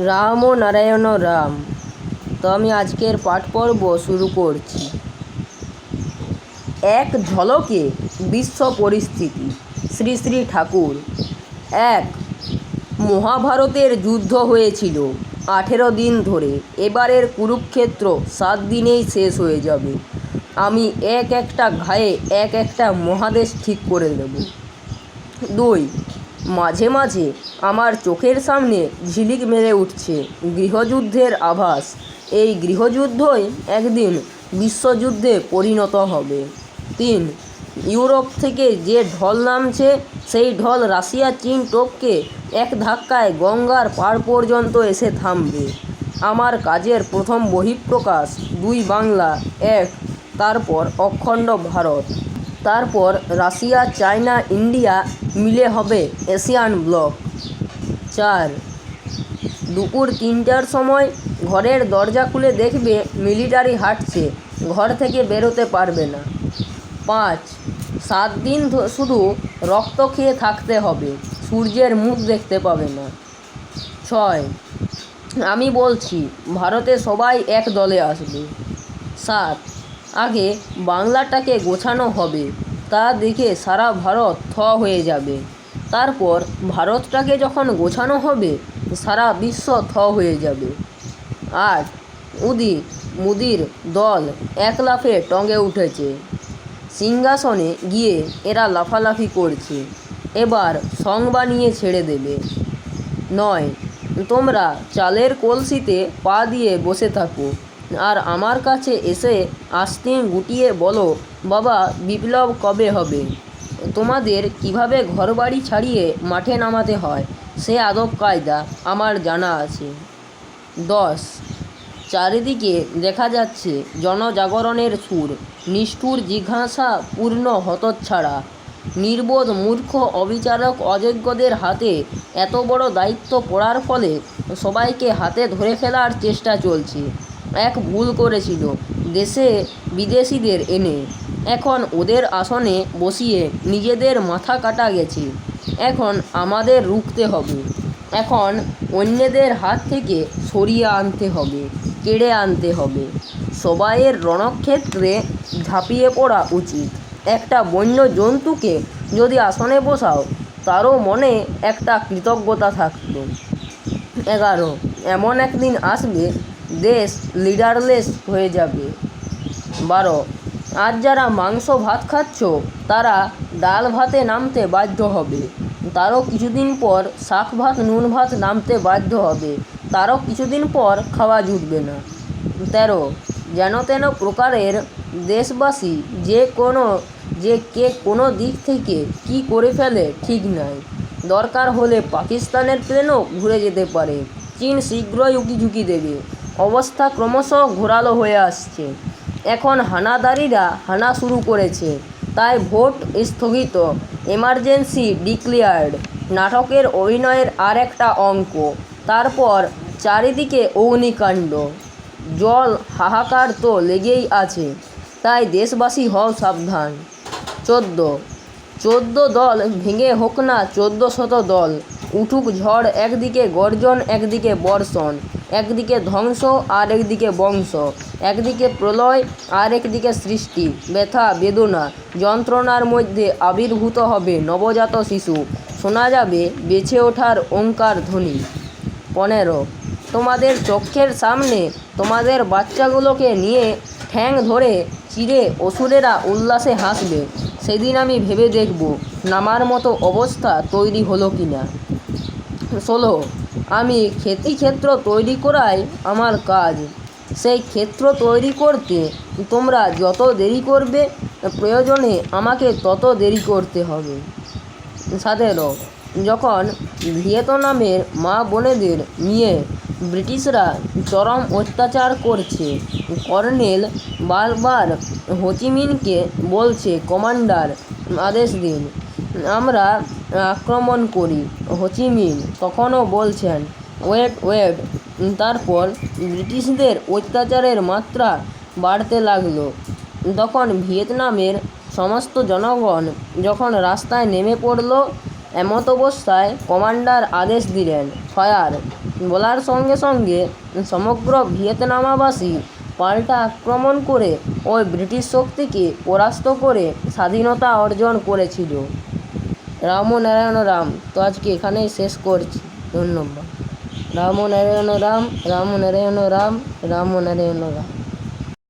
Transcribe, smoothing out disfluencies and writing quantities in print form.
রাম ও নারায়ণ রাম। তো আমি আজকের পাঠ পর্ব শুরু করছি। এক ঝলকে বিশ্ব পরিস্থিতি। শ্রী শ্রী ঠাকুর। এক, মহাভারতের যুদ্ধ হয়েছিল 18 দিন ধরে। এবারের কুরুক্ষেত্র 7 দিনেই শেষ হয়ে যাবে। আমি এক একটা ঘায়ে এক একটা মহাদেশ ঠিক করে দেব। 2, মাঝে মাঝে আমার চোখের সামনে ঝিলিক মেরে উঠছে গৃহযুদ্ধের আভাস। এই গৃহযুদ্ধই একদিন বিশ্বযুদ্ধে পরিণত হবে। 3, ইউরোপ থেকে যে ঢল নামছে সেই ঢল রাশিয়া চীন টপকে এক ধাক্কায় গঙ্গার পাড় পর্যন্ত এসে থামবে। আমার কাজের প্রথম বহিঃপ্রকাশ 2 বাংলা 1, তারপর অখণ্ড ভারত, তারপর রাশিয়া চায়না ইন্ডিয়া মিলে হবে এশিয়ান ব্লক। 4, দুপুর 3টার সময় ঘরের দরজা খুলে দেখবে মিলিটারি হাঁটছে, ঘর থেকে বেরোতে পারবে না। 5, 7 দিন শুধু রক্ত খেয়ে থাকতে হবে, সূর্যের মুখ দেখতে পাবে না। 6, আমি বলছি ভারতে সবাই এক দলে আসবে। 7, আগে বাংলাটাকে গোছানো হবে, তা দেখে সারা ভারত থ হয়ে যাবে। তারপর ভারতটাকে যখন গোছানো হবে সারা বিশ্ব থ হয়ে যাবে। 8, মুদির দল এক লাফে টঙ্গে উঠেছে, সিংহাসনে গিয়ে এরা লাফালাফি করছে, এবার সং বানিয়ে ছেড়ে দেবে। 9, তোমরা চালের কলসিতে পা দিয়ে বসে থাকো আর আমার কাছে এসে আস্তিন গুটিয়ে বলো, বাবা বিপ্লব কবে হবে? তোমাদের কিভাবে ঘরবাড়ি ছাড়িয়ে মাঠে নামাতে হয় সে আদব কায়দা আমার জানা আছে। 10, চারিদিকে দেখা যাচ্ছে জনজাগরণের সুর, নিষ্ঠুর জিজ্ঞাসা পূর্ণ হতচ্ছাড়া, নির্বোধ মূর্খ অবিচারক অযোগ্যদের হাতে এত বড় দায়িত্ব পড়ার ফলে সবাইকে হাতে ধরে ফেলার চেষ্টা চলছে। এক ভুল করেছিল দেশে বিদেশিদের এনে, এখন ওদের আসনে বসিয়ে নিজেদের মাথা কাটা গেছে। এখন আমাদের রুখতে হবে, এখন অন্যদের হাত থেকে সরিয়ে আনতে হবে, কেড়ে আনতে হবে। সবাইয়ের রণক্ষেত্রে ঝাঁপিয়ে পড়া উচিত। একটা বন্য জন্তুকে যদি আসনে বসাও তারও মনে একটা কৃতজ্ঞতা থাকতো। 11, এমন একদিন আসবে দেশ লিডারলেস হয়ে যাবে। 12, আজ যারা মাংস ভাত খাচ্ছ তারা ডাল ভাতে নামতে বাধ্য হবে, তারও কিছুদিন পর শাক ভাত নুন ভাত নামতে বাধ্য হবে, তারও কিছুদিন পর খাওয়া জুটবে না। 13, যেন তেন প্রকারের দেশবাসী যে কে কোনো দিক থেকে কি করে ফেলে ঠিক নাই। দরকার হলে পাকিস্তানের প্লেনও ঘুরে যেতে পারে, চীন শীঘ্রই উকিঝুঁকি দেবে। অবস্থা ক্রমশ ঘোরালো হয়ে আসছে, এখন হানাদারিরা হানা শুরু করেছে, তাই ভোট স্থগিত, এমার্জেন্সি ডিক্লেয়ার্ড, নাটকের অভিনয়ের আর একটা অঙ্ক। তারপর চারিদিকে অগ্নিকাণ্ড, জল হাহাকার তো লেগেই আছে, তাই দেশবাসী হও সাবধান। 14 দল ভেঙে হোক না 1400 দল, উঠুক ঝড়, একদিকে গর্জন একদিকে বর্ষণ, একদিকে ধ্বংস আর একদিকে বংশ, একদিকে প্রলয় আর একদিকে সৃষ্টি, ব্যথা বেদনা যন্ত্রণার মধ্যে আবির্ভূত হবে নবজাত শিশু, শোনা যাবে বেঁচে ওঠার ওঙ্কার ধ্বনি। 15, তোমাদের চোখের সামনে তোমাদের বাচ্চাগুলোকে নিয়ে ঠ্যাং ধরে চিরে অসুরেরা উল্লাসে হাসবে, সেদিন আমি ভেবে দেখব নামার মতো অবস্থা তৈরি হলো কি না। 16, আমি ক্ষেত্র তৈরি করাই আমার কাজ, সেই ক্ষেত্র তৈরি করতে তোমরা যত দেরি করবে প্রয়োজনে আমাকে তত দেরি করতে হবে। 17, যখন ভিয়েতনামের মা বোনেদের নিয়ে ব্রিটিশরা চরম অত্যাচার করছে, কর্নেল বারবার হোচিমিনকে বলছে, কমান্ডার আদেশ দিন, আমরা আক্রমণ করি। হোচিমিন তখনও বলছেন ওয়েট। তারপর ব্রিটিশদের অত্যাচারের মাত্রা বাড়তে লাগলো। তখন ভিয়েতনামের সমস্ত জনগণ যখন রাস্তায় নেমে পড়ল, এমত অবস্থায় কমান্ডার আদেশ দিলেন, ফায়ার। বলার সঙ্গে সঙ্গে সমগ্র ভিয়েতনামাবাসী পাল্টা আক্রমণ করে ওই ব্রিটিশ শক্তিকে পরাস্ত করে স্বাধীনতা অর্জন করেছিল। রাম নারায়ণ রাম। তো আজকে এখানেই শেষ করছি। ধন্যবাদ। রাম নারায়ণ রাম, রাম নারায়ণ রাম, রাম নারায়ণ রাম।